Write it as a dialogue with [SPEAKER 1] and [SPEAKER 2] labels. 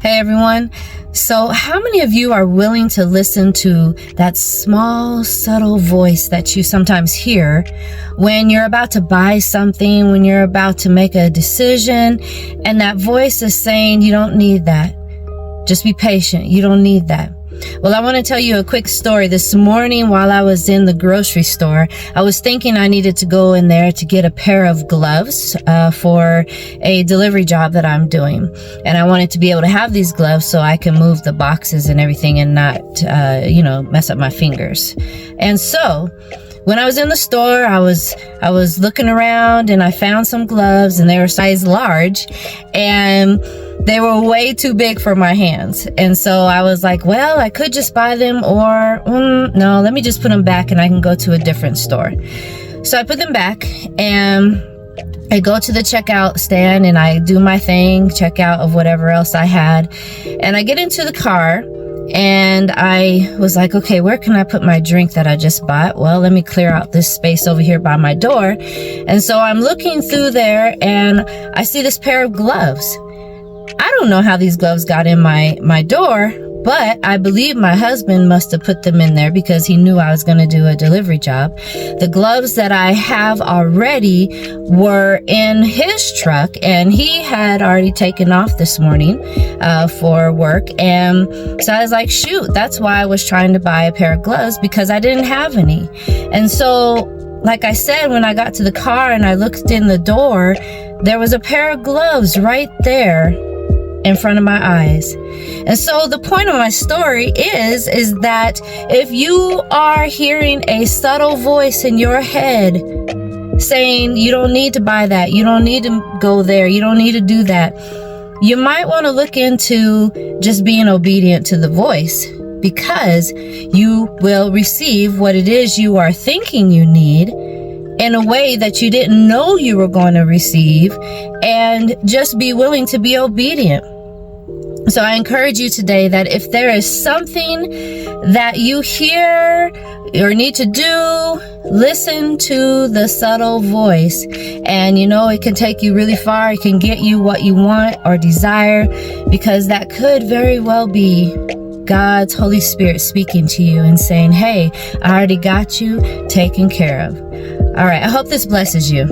[SPEAKER 1] Hey everyone. So how many of you are willing to listen to that small, subtle voice that you sometimes hear when you're about to buy something, when you're about to make a decision, and that voice is saying, you don't need that. Just be patient. You don't need that. Well, I want to tell you a quick story. This morning while I was in the grocery store, I was thinking I needed to go in there to get a pair of gloves for a delivery job that I'm doing. And I wanted to be able to have these gloves so I can move the boxes and everything and not, mess up my fingers. And so when I was in the store, I was looking around and I found some gloves and they were size large and they were way too big for my hands. And so I was like, well, I could just buy them or no, let me just put them back and I can go to a different store. So I put them back and I go to the checkout stand and I do my thing, checkout of whatever else I had. And I get into the car and I was like, okay, where can I put my drink that I just bought? Well, let me clear out this space over here by my door. And so I'm looking through there and I see this pair of gloves. I don't know how these gloves got in my door, but I believe my husband must have put them in there because he knew I was going to do a delivery job. The gloves that I have already were in his truck and he had already taken off this morning for work. And so I was like, shoot, that's why I was trying to buy a pair of gloves because I didn't have any. And so, like I said, when I got to the car and I looked in the door, there was a pair of gloves right there in front of my eyes. And so the point of my story is that if you are hearing a subtle voice in your head saying you don't need to buy that, you don't need to go there, you don't need to do that, you might want to look into just being obedient to the voice, because you will receive what it is you are thinking you need in a way that you didn't know you were going to receive, and just be willing to be obedient. So I encourage you today that if there is something that you hear or need to do, listen to the subtle voice. And it can take you really far. It can get you what you want or desire, because that could very well be God's Holy Spirit speaking to you and saying, hey, I already got you taken care of. All right, I hope this blesses you.